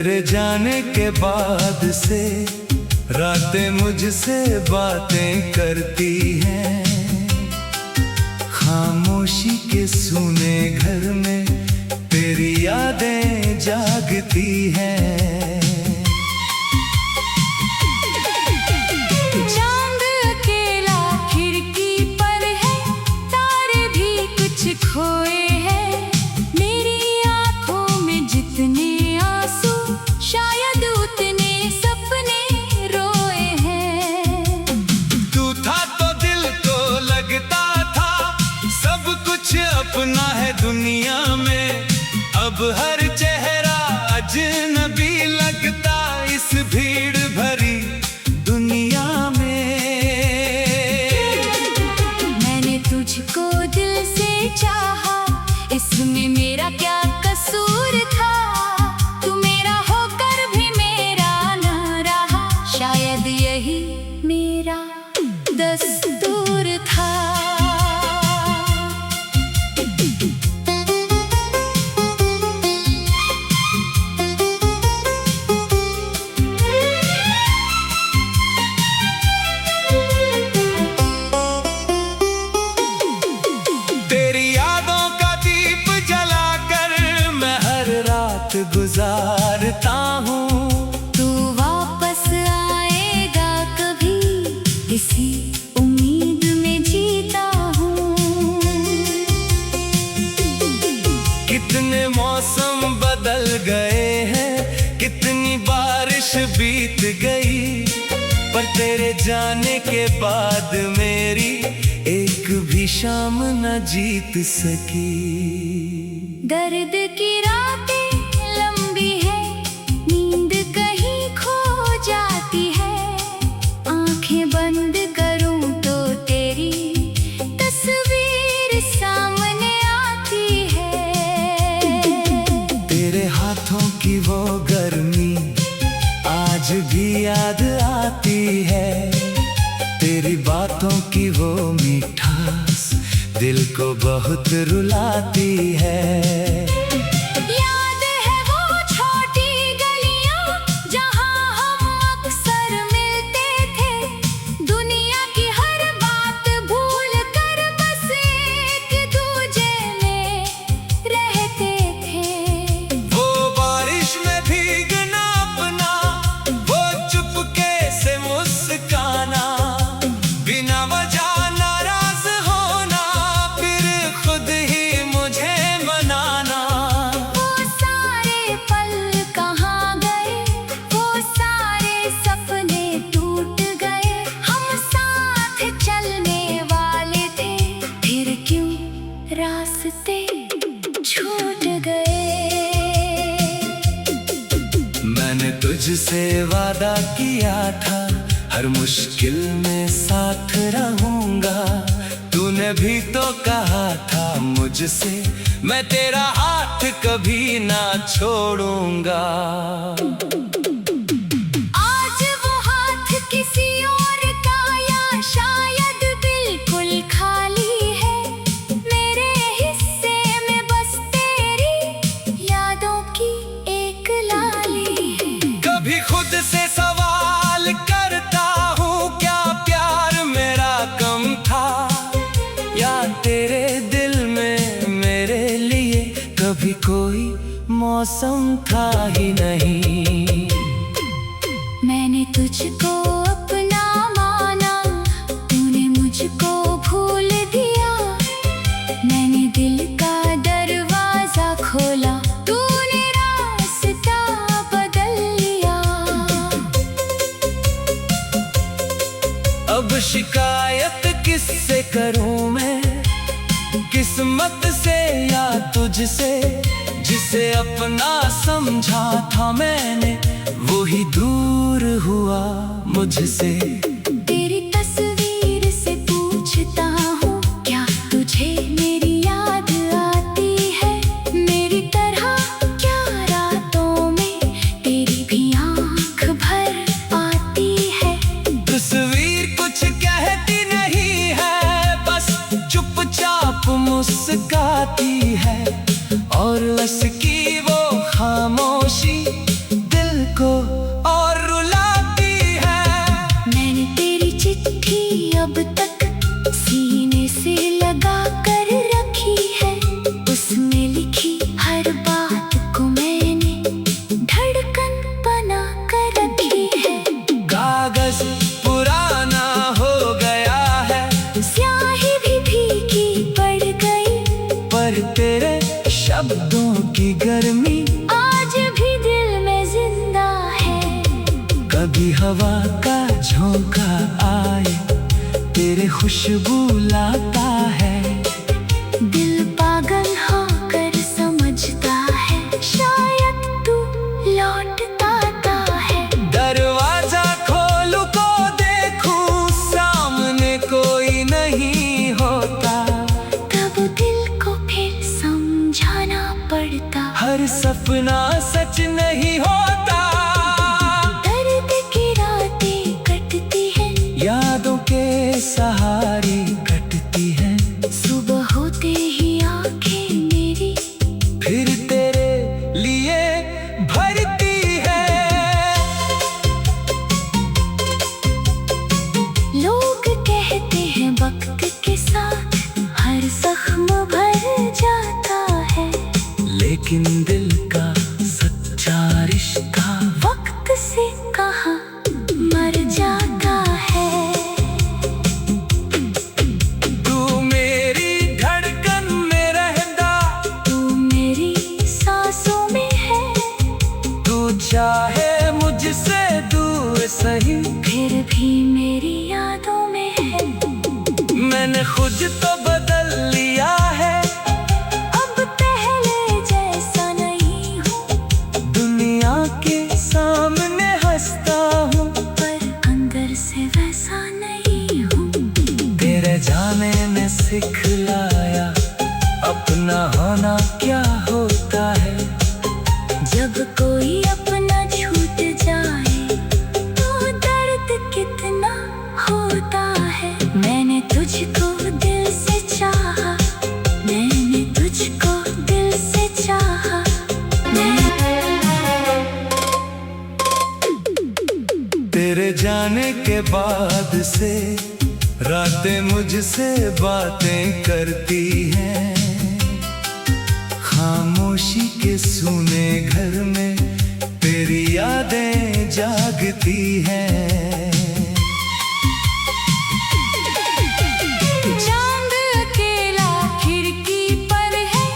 तेरे जाने के बाद से रातें मुझसे बातें करती हैं। खामोशी के सूने घर में तेरी यादें जागती हैं। चांद अकेला खिड़की पर है, तारे भी कुछ खोए हैं। मेरी आंखों में जितने आंसू, शायद उतने सपने रोए हैं। तू था तो दिल को लगता था सब कुछ अपना है दुनिया में। अब हर चेहरा अजनबी लगता इस भीड़ भरी दुनिया में। मैंने तुझको दिल से चाहा, इसमें मेरा क्या कसूर था। तू मेरा होकर भी मेरा न रहा, शायद यही मेरा दस्तूर था। गुजारता हूँ तू वापस आएगा कभी, इसी उम्मीद में जीता हूँ। कितने मौसम बदल गए हैं, कितनी बारिश बीत गई, पर तेरे जाने के बाद मेरी एक भी शाम न जीत सकी। दर्द की रातें लंबी है, नींद कहीं खो जाती है। आंखें बंद करूं तो तेरी तस्वीर सामने आती है। तेरे हाथों की वो गर्मी आज भी याद आती है। तेरी बातों की वो मिठास दिल को बहुत रुलाती है। रास्ते छूट गए। मैंने तुझसे वादा किया था हर मुश्किल में साथ रहूंगा। तूने भी तो कहा था मुझसे मैं तेरा हाथ कभी ना छोड़ूंगा। आज वो हाथ किसी और का या शायद बिल्कुल खाली है। मेरे हिस्से में बस तेरी यादों की एक लाली है। कभी खुद से सवाल करता हूँ क्या प्यार मेरा कम था, या तेरे दिल में मेरे लिए कभी कोई मौसम था ही नहीं। मैंने तुझको अपना माना, तूने मुझको भूल दिया। मैंने दिल का दरवाजा खोला, तूने रास्ता बदल लिया। अब शिकायत किससे करूं मैं, किस्मत से या तुझसे। जिसे अपना समझा था मैंने वो ही दूर हुआ मुझसे। तेरी तस्वीर से पूछता हूँ क्या तुझे मेरी याद आती है। मेरी तरह क्या रातों में तेरी भी आँख भर आती है। तस्वीर कुछ कहती नहीं है, बस चुपचाप मुस्कुराती है। और उसकी वो खामोशी मुझको और रुलाती है। मैंने तेरी चिट्ठी अब तक सीने से लगा कर रखी है। उसमें लिखी हर बात को मैंने धड़कन बना कर रखी है। कागज पुराना हो गया है, स्याही भी भीगी पड़ गई, पर तेरे शब्दों की गर्मी आज भी दिल में जिंदा है। कभी हवा का झोंका आए, तेरे खुशबू लाता है। दिल पागल होकर समझता है, शायद तू लौट आता है। दरवाजा खोलूं को देखूं, सामने कोई नहीं होता। तब दिल को फिर समझाना पड़ता, हर सपना सच नहीं होता। दर्द की रातें कटती हैं, यादों के सहारे कटती है। सुबह होते ही आंखें मेरी फिर तेरे लिए भरती है। लोग कहते हैं वक्त के साथ हर जख्म भर जाता है, लेकिन दिल का सच्चा रिश्ता वक्त से कहाँ मर जाता है। तू मेरी धड़कन में रहता, तू मेरी सांसों में है, तू चाहे मुझसे दूर सही, फिर भी मेरी यादों में है। मैंने खुद तो बदल लिया है, अब पहले जैसा नहीं हूँ, दुनिया के सामने हंसता हूँ, पर अंदर से वैसा नहीं हूँ। तेरे जाने ने सिखलाया अपना होना क्या होता है। जब कोई अपना छूट जाए तो दर्द कितना होता है। मैंने तुझको दिल से चाहा, मैंने तुझको दिल से चाहा। तेरे जाने के बाद से रातें मुझसे बातें करती हैं। खामोशी के सूने घर में तेरी यादें जागती हैं। चांद अकेला खिड़की पर है,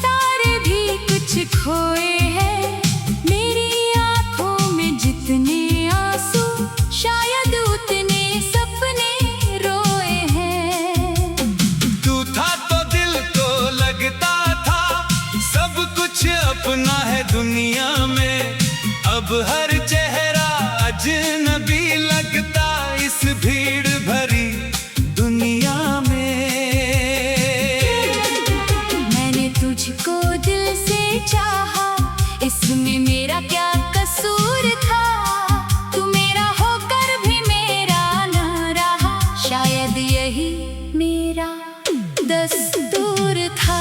तारे भी कुछ खोए हैं। मेरी आंखों में जितने आंसू, शायद उतने सपने रोए हैं। तू था तो दिल को लगता था, सब कुछ अपना है दुनिया में। अब हर चेहरा अजनबी लगता इस भीड़ भरी दुनिया में। मैंने तुझको दिल से चाहा, इसमें मेरा क्या कसूर था। तू मेरा होकर भी मेरा न रहा, शायद यही मेरा दस्तूर था।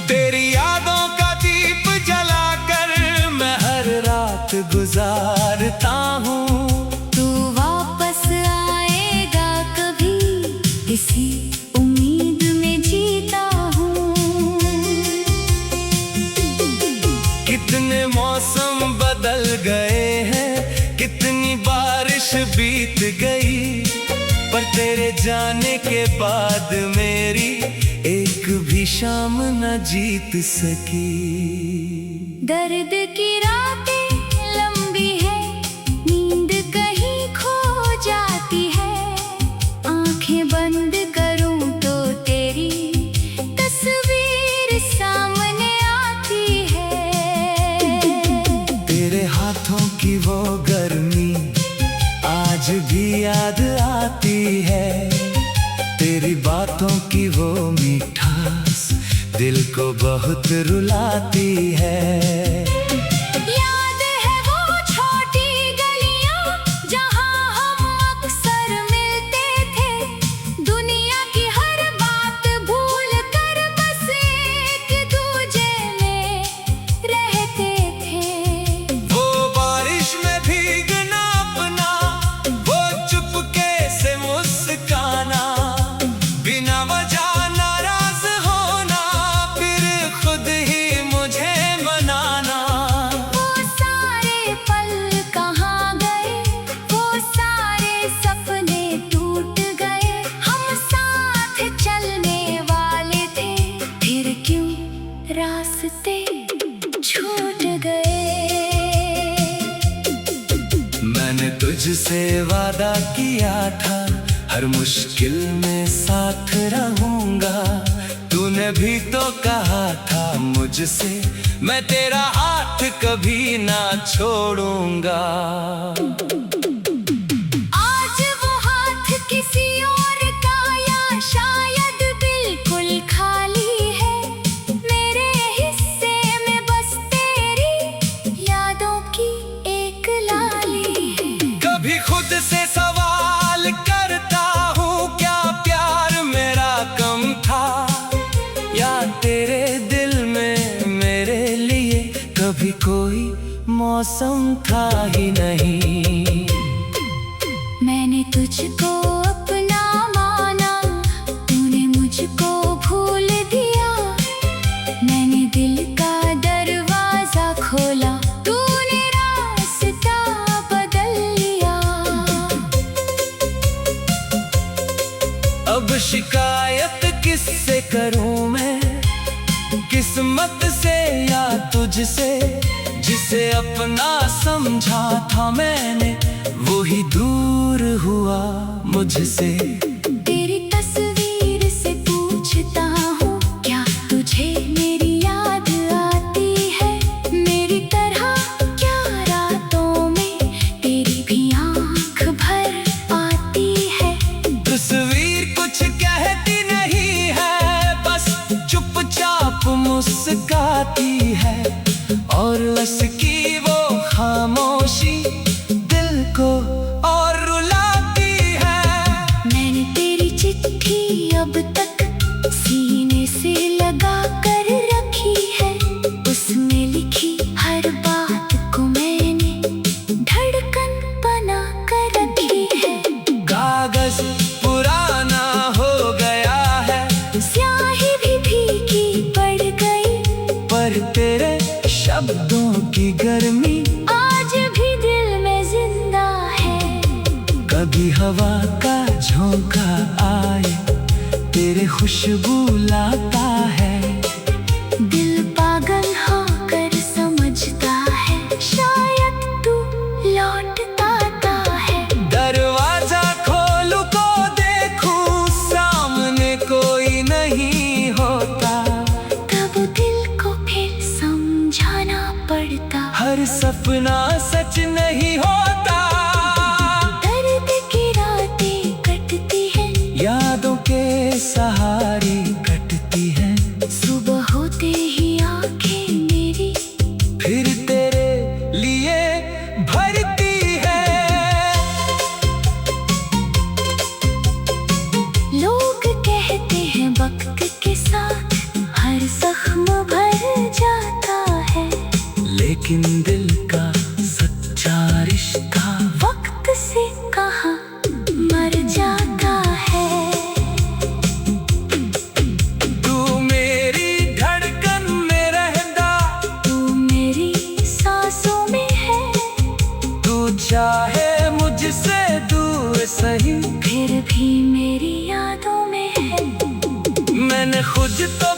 तेरी यादों का दीप जलाकर मैं हर रात गुजारता हूँ। तू वापस आएगा कभी, इसी उम्मीद में जीता हूँ। कितने मौसम बदल गए हैं, कितनी बारिश बीत गई, पर तेरे जाने के बाद मेरी एक भी शाम न जीत सकी। दर्द की रातें लंबी है, नींद कहीं खो जाती है। आंखें बंद करूं तो तेरी तस्वीर सामने आती है। तेरे हाथों की वो गर्मी आज भी याद आती है। तेरी बातों की वो मिठास दिल को बहुत रुलाती है। याद मैंने तुझसे वादा किया था, हर मुश्किल में साथ रहूंगा। तूने भी तो कहा था मुझसे, मैं तेरा हाथ कभी ना छोड़ूंगा। आज वो हाथ किसी और का या शायद बिल्कुल खाली है। मेरे हिस्से में बस तेरी यादों की एक लाली है। कभी खुद से सवाल करता हूँ, क्या प्यार मेरा कम था, या तेरे दिल में मेरे लिए कभी कोई मौसम था ही नहीं। मैंने तुझको अपना माना, तूने मुझको भूल दिया। मैंने दिल का दरवाजा खोला, तूने रास्ता बदल लिया। अब शिकायत किससे करूं मैं, किस्मत से या तुझसे? जिसे अपना समझा था मैंने, वो ही दूर हुआ मुझसे। तेरी तस्वीर से पूछता हूँ, क्या तुझे मेरी याद आती है? मेरी तरह क्या रातों में तेरी भी आँख भर आती है? तस्वीर कुछ कहती नहीं है, बस चुपचाप मुस्काती है। और उसकी वो खामोशी दिल को और रुलाती है। मैंने तेरी चिट्ठी अब तक सीने से लगा कर रखी है। उसमें लिखी हर बात को मैंने धड़कन बना कर रखी है। कागज पुराना हो गया है, स्याही भी भीगी पड़ गई, पर तेरे शब्दों की गर्मी आज भी दिल में जिंदा है। कभी हवा का झोंका आए, तेरे खुशबू लाता है। दिल पागल होकर समझता है, शायद तू लौट आता है। दरवाजा खोलूं को देखूं, सामने कोई नहीं होता। तब दिल को फिर समझाना पड़ता, हर सपना सच नहीं होता। दर्द की रातें कटती हैं, यादों के सहारे कटती हैं। सुबह होते ही आंखें मेरी फिर तेरे लिए भरती है। लोग कहते हैं वक्त के साथ हर जख्म भर जाता है, लेकिन दिल का सच्चा रिश्ता वक्त से कहाँ मर जाता है। तू मेरी धड़कन में रहता, तू मेरी सांसों में है, तू चाहे मुझसे दूर सही, फिर भी मेरी यादों में है। मैंने खुद तो